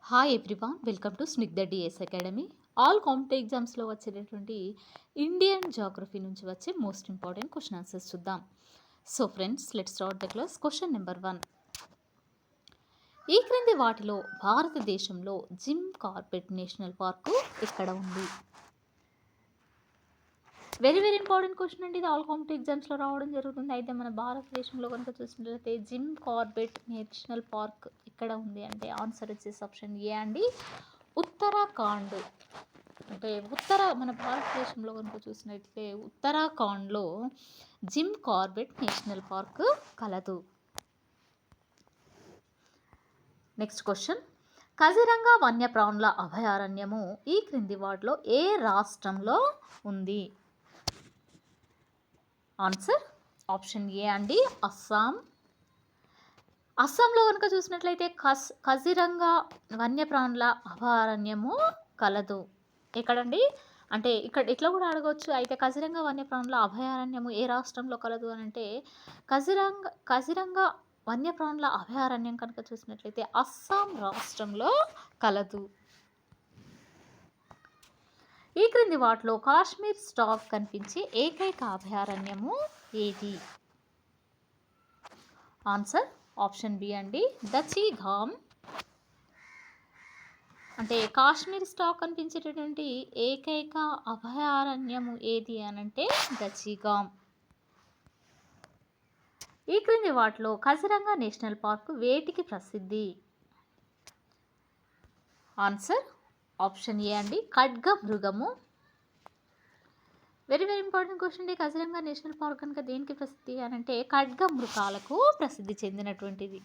Hi everyone, welcome to Snigdha DS academy. All competitive ఎగ్జామ్స్లో వచ్చేటటువంటి Indian geography నుంచి వచ్చే మోస్ట్ ఇంపార్టెంట్ క్వశ్చన్ ఆన్సర్స్ చూద్దాం. So friends, let's start the class. Question number 1. ఈ క్రింది వాటిలో భారతదేశంలో జిమ్ కార్బెట్ నేషనల్ పార్కు ఎక్కడ ఉంది? వెరీ ఇంపార్టెంట్ క్వశ్చన్ అండి. ఇది ఆల్ కాంపిటేటివ్ ఎగ్జామ్స్లో రావడం జరుగుతుంది. అయితే మన భారతదేశంలో కనుక చూసినట్లయితే జిమ్ కార్బెట్ నేషనల్ పార్క్ ఎక్కడ ఉంది అంటే ఆన్సర్ వచ్చేసి ఆప్షన్ ఏ అండి, ఉత్తరాఖండ్. అంటే మన భారతదేశంలో కనుక చూసినట్లయితే ఉత్తరాఖండ్లో జిమ్ కార్బెట్ నేషనల్ పార్క్ కలదు. Next question. కజిరంగా వన్యప్రాణుల అభయారణ్యము ఈ క్రింది వాటిలో ఏ రాష్ట్రంలో ఉంది? ఆన్సర్ ఆప్షన్ ఏ అండి, అస్సాం. అస్సాంలో కనుక చూసినట్లయితే కజిరంగా వన్యప్రాణుల అభయారణ్యము కలదు. ఎక్కడండి అంటే ఇక్కడ ఇట్లా కూడా అడగవచ్చు. అయితే కజిరంగా వన్యప్రాణుల అభయారణ్యము ఏ రాష్ట్రంలో కలదు అని అంటే కజిరంగా వన్యప్రాణుల అభయారణ్యం కనుక చూసినట్లయితే అస్సాం రాష్ట్రంలో కలదు. ఈ క్రింది వాటిలో కాశ్మీర్ స్టాక్ కనిపించే ఏకైక అభయారణ్యము ఏది? ఆన్సర్ ఆప్షన్ బి అండి, దచిగామ్. అంటే కాశ్మీర్ స్టాక్ కనిపించేటటువంటి ఏకైక అభయారణ్యము ఏది అనంటే దచిగామ్. ఈ క్రింది వాటిలో కజిరంగా నేషనల్ పార్క్ వేటికి ప్రసిద్ధి? ఆన్సర్ ఆప్షన్ ఏ అండి, ఖడ్గ మృగము. వెరీ ఇంపార్టెంట్ క్వశ్చన్ అండి. కజిరంగా నేషనల్ పార్క్ కనుక దేనికి ప్రసిద్ధి అని అంటే ఖడ్గ మృగాలకు ప్రసిద్ధి చెందినటువంటిది.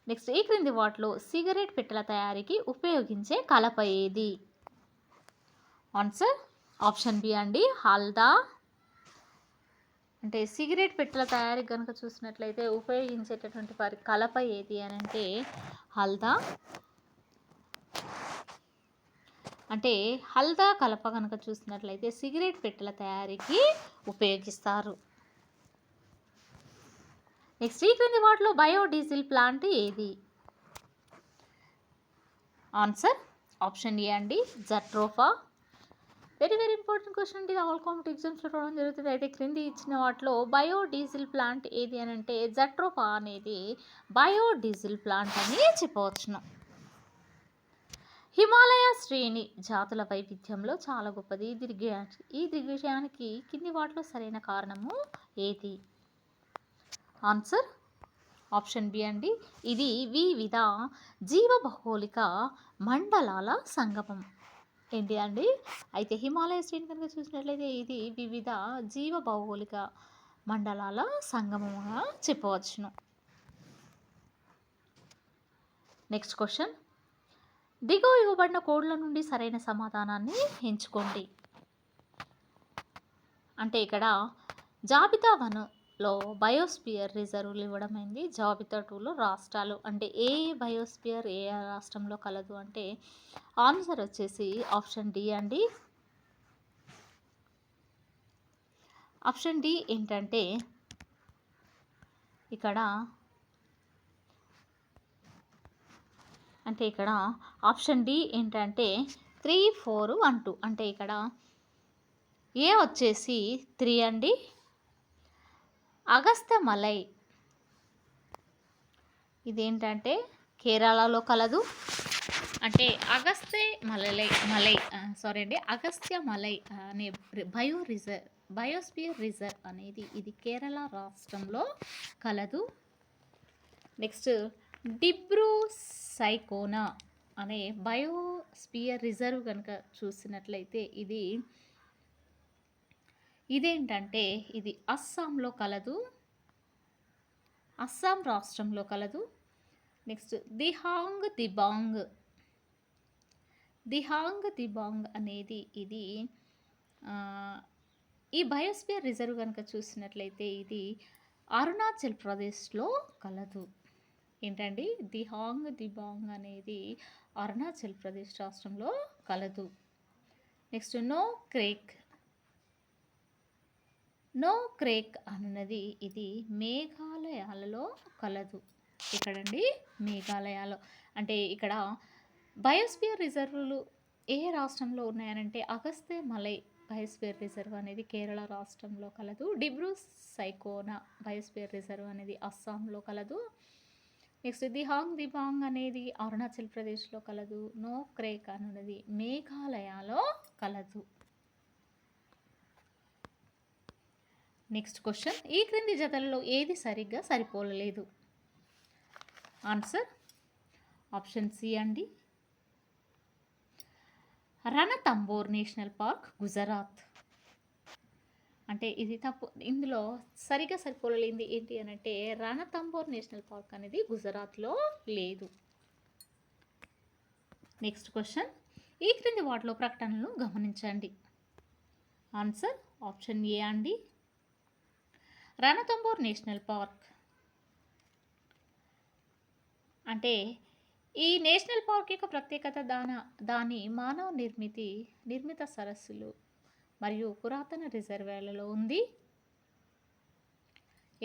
నెక్స్ట్, ఈ క్రింది వాటిలో సిగరెట్ పెట్టెల తయారీకి ఉపయోగించే కలప ఏది? ఆన్సర్ ఆప్షన్ బి అండి, హల్దా. అంటే సిగరెట్ పెట్టెల తయారీ కనుక చూసినట్లయితే ఉపయోగించేటటువంటి కలప ఏది అని అంటే హల్దా. అంటే హల్దా కలప కనుక చూసినట్లయితే సిగరెట్ పెట్టెల తయారీకి ఉపయోగిస్తారు. నెక్స్ట్, ఈ క్రింది వాటిలో బయోడీజిల్ ప్లాంట్ ఏది? ఆన్సర్ ఆప్షన్ ఏ అండి, జట్రోఫా. వెరీ ఇంపార్టెంట్ క్వశ్చన్ అండి. ఆల్ కాంపిటేటివ్ ఎగ్జామ్స్లో రావడం జరుగుతుంది. అయితే క్రింది ఇచ్చిన వాటిలో బయోడీజిల్ ప్లాంట్ ఏది అని అంటే జట్రోఫా అనేది బయోడీజిల్ ప్లాంట్ అని చెప్పవచ్చును. హిమాలయ శ్రేణి జాతుల వైవిధ్యంలో చాలా గొప్పది. ఈ దిగ్విజయానికి కింది వాటిలో సరైన కారణము ఏది? ఆన్సర్ ఆప్షన్ బి అండి, ఇది వివిధ జీవభౌగోళిక మండలాల సంగమం. ఏంటి అండి? అయితే హిమాలయ శ్రేణి కనుక చూసినట్లయితే ఇది వివిధ జీవభౌగోళిక మండలాల సంగమంగా చెప్పవచ్చును. Next question. దిగువ ఇవ్వబడిన కోడ్ల నుండి సరైన సమాధానాన్ని ఎంచుకోండి. అంటే ఇక్కడ జాబితా 1లో బయోస్పియర్ రిజర్వ్లు ఇవ్వడం అయింది. జాబితా 2లో రాష్ట్రాలు. అంటే ఏ బయోస్పియర్ ఏ రాష్ట్రంలో కలదు అంటే ఆన్సర్ వచ్చేసి ఆప్షన్ డి అండి. ఆప్షన్ డి ఏంటంటే ఇక్కడ ఆప్షన్ డి ఏంటంటే 3, 4, 1, 2. అంటే ఇక్కడ ఏ వచ్చేసి 3 అండి, అగస్త్య మలై. ఇదేంటంటే కేరళలో కలదు. అంటే అగస్త్య మలై అనే బయోస్పియర్ రిజర్వ్ అనేది ఇది కేరళ రాష్ట్రంలో కలదు. నెక్స్ట్, డిబ్రూ సైకోనా అనే బయోస్పియర్ రిజర్వ్ కనుక చూసినట్లయితే ఇదేంటంటే ఇది అస్సాంలో కలదు, అస్సాం రాష్ట్రంలో కలదు. నెక్స్ట్, దిహాంగ్ దిబాంగ్ అనేది ఇది ఈ బయోస్పియర్ రిజర్వ్ కనుక చూసినట్లయితే ఇది అరుణాచల్ ప్రదేశ్లో కలదు. ఏంటండి? దిబాంగ్ అనేది అరుణాచల్ ప్రదేశ్ రాష్ట్రంలో కలదు. నెక్స్ట్, నో క్రేక్ అన్నది ఇది మేఘాలయాలలో కలదు. ఇక్కడండి మేఘాలయలో. అంటే ఇక్కడ బయోస్పియర్ రిజర్వులు ఏ రాష్ట్రంలో ఉన్నాయనంటే అగస్త్య మలై బయోస్పియర్ రిజర్వ్ అనేది కేరళ రాష్ట్రంలో కలదు. డిబ్రూ సైకోనా బయోస్పియర్ రిజర్వ్ అనేది అస్సాంలో కలదు. నెక్స్ట్ దిబాంగ్ అనేది అరుణాచల్ ప్రదేశ్లో కలదు. నోక్రేక్ అనేది మేఘాలయలో కలదు. నెక్స్ట్ క్వశ్చన్, ఈ క్రింది జతలలో ఏది సరిగ్గా సరిపోలలేదు? ఆన్సర్ ఆప్షన్ సి అండి, రణతంబోర్ నేషనల్ పార్క్ గుజరాత్. అంటే ఇది తప్పు. ఇందులో సరిగ్గా సరిపోలేంది ఏంటి అని అంటే రణతంబోర్ నేషనల్ పార్క్ అనేది గుజరాత్లో లేదు. నెక్స్ట్ క్వశ్చన్, ఈ క్రింది వాటిలో ప్రకటనలను గమనించండి. ఆన్సర్ ఆప్షన్ ఏ అండి, రణతంబోర్ నేషనల్ పార్క్. అంటే ఈ నేషనల్ పార్క్ యొక్క ప్రత్యేకత దాని మానవ నిర్మిత సరస్సులు మరియు పురాతన రిజర్వాయర్లలో ఉంది.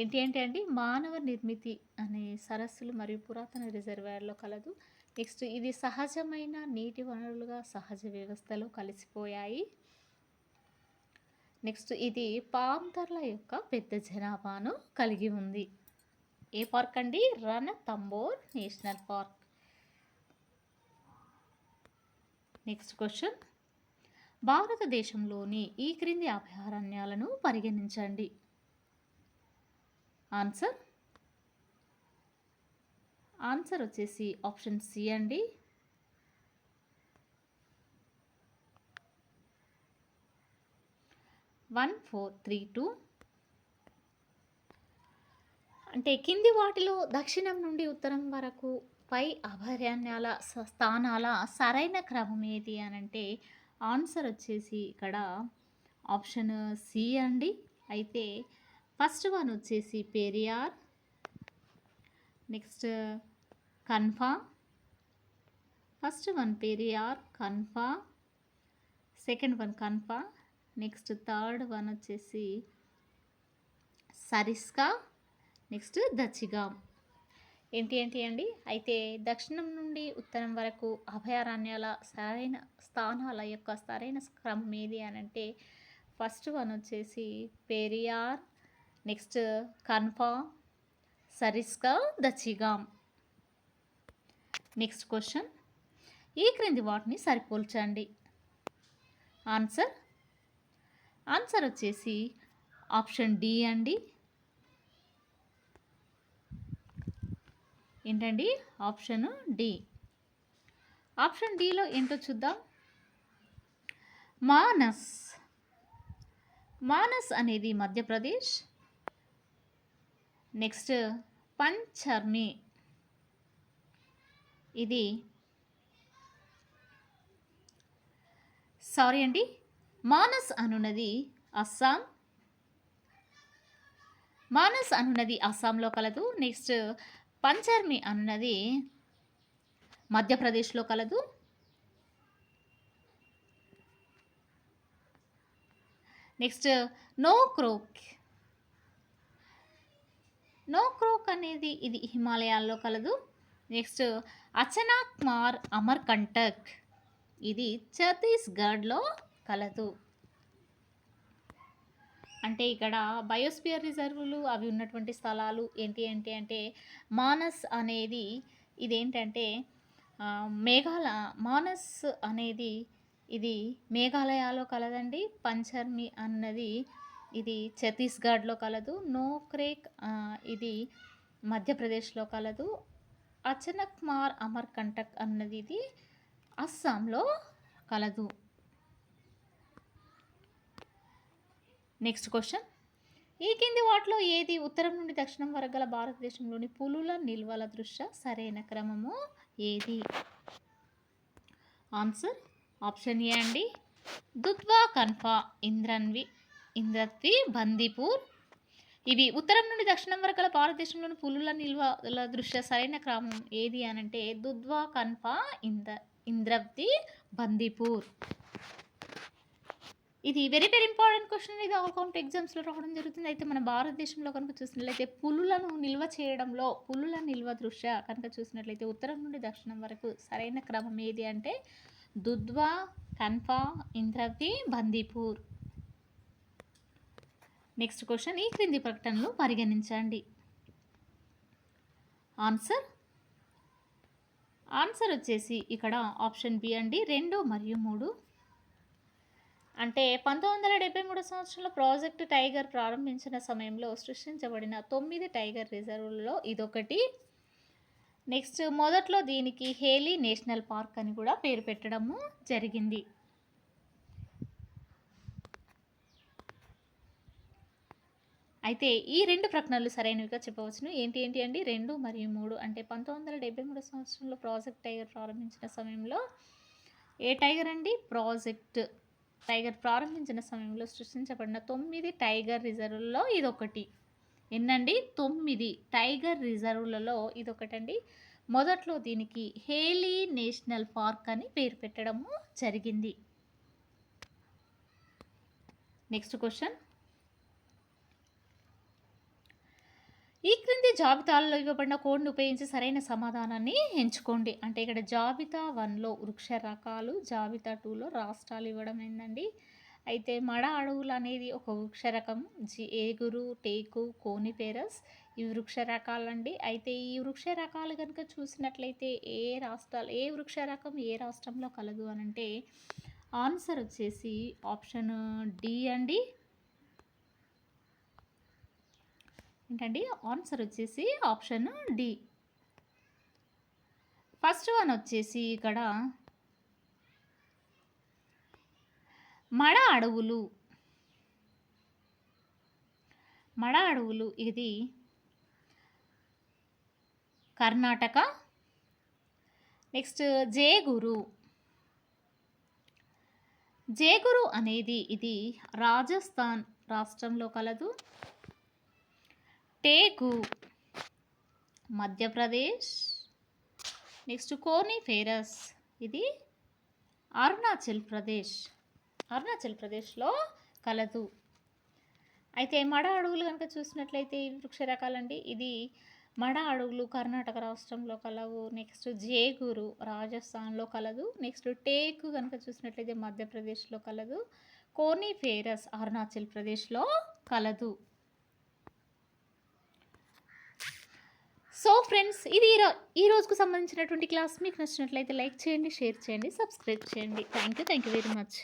ఏంటి అండి, మానవ నిర్మితి అనే సరస్సులు మరియు పురాతన రిజర్వాయర్లో కలదు. నెక్స్ట్ ఇది సహజమైన నీటి వనరులుగా సహజ వ్యవస్థలో కలిసిపోయాయి. నెక్స్ట్ ఇది పాంథర్ల యొక్క పెద్ద జనాభాను కలిగి ఉంది. ఏ పార్క్ అండి? Ranthambore national park. Next question, భారతదేశంలోని ఈ క్రింది అభయారణ్యాలను పరిగణించండి. ఆన్సర్ వచ్చేసి ఆప్షన్ సి అండి, 1432. అంటే కింది వాటిలో దక్షిణం నుండి ఉత్తరం వరకు పై అభయారణ్యాల స్థానాల సరైన క్రమం ఏది అని అంటే ఆన్సర్ వచ్చేసి ఇక్కడ ఆప్షన్ సి అండి. అయితే ఫస్ట్ వన్ వచ్చేసి Periyar, next Kanha. First one Periyar, Kanha. Second one Kanha. Next third one వచ్చేసి సరిస్కా. నెక్స్ట్ దచ్చిగాం. ఏంటి అండి, అయితే దక్షిణం నుండి ఉత్తరం వరకు అభయారణ్యాల సరైన స్థానాల యొక్క సరైన క్రమం ఏది అని అంటే ఫస్ట్ వన్ వచ్చేసి Periyar, next Kanha, Sariska, Dachigam. Next question, ఈ క్రింది వాటిని సరిపోల్చండి. ఆన్సర్ వచ్చేసి ఆప్షన్ డి అండి. ఏంటండి? Option D. ఆప్షన్ డిలో ఏంటో చూద్దాం. మానస్ అనేది మధ్యప్రదేశ్. నెక్స్ట్ పంచర్మి, ఇది మానస్ అనున్నది అస్సాంలో కలదు. నెక్స్ట్ పంచర్మి అన్నది మధ్యప్రదేశ్లో కలదు. నెక్స్ట్ నోక్రోక్ అనేది ఇది హిమాలయాల్లో కలదు. నెక్స్ట్ అచనాక్మార్ అమర్కంటక్, ఇది ఛత్తీస్గఢ్లో కలదు. అంటే ఇక్కడ బయోస్పియర్ రిజర్వులు అవి ఉన్నటువంటి స్థలాలు ఏంటి అంటే మానస్ అనేది ఇదేంటంటే మానస్ అనేది ఇది మేఘాలయలో కలదండి. పంచర్మి అన్నది ఇది ఛత్తీస్గఢ్లో కలదు. నోక్రేక్ ఇది మధ్యప్రదేశ్లో కలదు. అచనక్మార్ అమర్కంటక్ అన్నది ఇది అస్సాంలో కలదు. నెక్స్ట్ క్వశ్చన్, ఈ కింది వాటిలో ఏది ఉత్తరం నుండి దక్షిణం వరకు గల భారతదేశంలోని పులుల నిల్వల దృష్ట్యా సరైన క్రమము ఏది? ఆన్సర్ ఆప్షన్ ఏ అండి, దుధ్వా, కన్ఫా, ఇంద్రత్వి, బందీపూర్. ఇవి ఉత్తరం నుండి దక్షిణం వరకు గల భారతదేశంలోని పులుల నిల్వల దృష్ట్యా సరైన క్రమం ఏది అనంటే దుధ్వా, కన్ఫా, ఇంద్రత్వి, బందీపూర్. ఇది వెరీ వెరీ ఇంపార్టెంట్ క్వశ్చన్. ఇది ఆల్ కాంపిటేటివ్ ఎగ్జామ్స్లో రావడం జరుగుతుంది. అయితే మన భారతదేశంలో కనుక చూసినట్లయితే పులులను నిల్వ చేయడంలో పులుల నిల్వ దృష్ట్యా కనుక చూసినట్లయితే ఉత్తరం నుండి దక్షిణం వరకు సరైన క్రమం ఏది అంటే దుద్వా, కన్ఫా, ఇంద్రవి, బందీపూర్. నెక్స్ట్ క్వశ్చన్, ఈ క్రింది ప్రకటనలు పరిగణించండి. ఆన్సర్ వచ్చేసి ఇక్కడ ఆప్షన్ బి అండి, 2 మరియు 3. అంటే 1973 సంవత్సరంలో ప్రాజెక్ట్ టైగర్ ప్రారంభించిన సమయంలో సృష్టించబడిన 9 టైగర్ రిజర్వులలో ఇదొకటి. నెక్స్ట్ మొదట్లో దీనికి హేలీ నేషనల్ పార్క్ అని కూడా పేరు పెట్టడము జరిగింది. అయితే ఈ 2 ప్రకటనలు సరైనవిగా చెప్పవచ్చును. ఏంటి అండి, 2 మరియు 3. అంటే 1973 సంవత్సరంలో ప్రాజెక్ట్ టైగర్ ప్రారంభించిన సమయంలో ఏ టైగర్ అండి, ప్రాజెక్ట్ టైగర్ ప్రారంభించిన సమయంలో సృష్టించబడిన 9 టైగర్ రిజర్వులలో ఇదొకటి. ఎన్నండి, 9 టైగర్ రిజర్వులలో ఇదొకటండి. మొదట్లో దీనికి హేలీ నేషనల్ పార్క్ అని పేరు పెట్టడము జరిగింది. నెక్స్ట్ క్వశ్చన్, ఈ క్రింది జాబితాలలో ఇవ్వబడిన కోడ్ని ఉపయోగించి సరైన సమాధానాన్ని ఎంచుకోండి. అంటే ఇక్కడ జాబితా 1లో వృక్ష రకాలు, జాబితా 2లో రాష్ట్రాలు ఇవ్వడం ఏందండి. అయితే మడ అడవులు అనేది ఒక వృక్ష రకం. ఏగురు, టేకు, కోనిఫెరస్ ఇవి వృక్ష రకాలండి. అయితే ఈ వృక్ష రకాలు కనుక చూసినట్లయితే ఏ వృక్ష రకం ఏ రాష్ట్రంలో కలదు అని అంటే ఆన్సర్ వచ్చేసి ఆప్షన్ డి అండి. ఏంటండి, ఆన్సర్ వచ్చేసి ఆప్షన్ డి. ఫస్ట్ వన్ వచ్చేసి ఇక్కడ మడ అడవులు ఇది కర్ణాటక. నెక్స్ట్ జేగురు అనేది ఇది రాజస్థాన్ రాష్ట్రంలో కలదు. టేకు మధ్యప్రదేశ్. నెక్స్ట్ కోనిఫెరస్ ఇది అరుణాచల్ ప్రదేశ్లో కలదు. అయితే మడ అడవులు కనుక చూసినట్లయితే ఈ వృక్ష రకాలండి. ఇది మడ అడవులు కర్ణాటక రాష్ట్రంలో కలవు. నెక్స్ట్ జేగురు రాజస్థాన్లో కలదు. నెక్స్ట్ టేకు కనుక చూసినట్లయితే మధ్యప్రదేశ్లో కలదు. కోనిఫెరస్ అరుణాచల్ ప్రదేశ్లో కలదు. సో ఫ్రెండ్స్, ఇది ఈ రోజుకు సంబంధించినటువంటి క్లాస్. మీకు నచ్చినట్లయితే లైక్ చేయండి, షేర్ చేయండి, సబ్స్క్రైబ్ చేయండి. Thank you very much.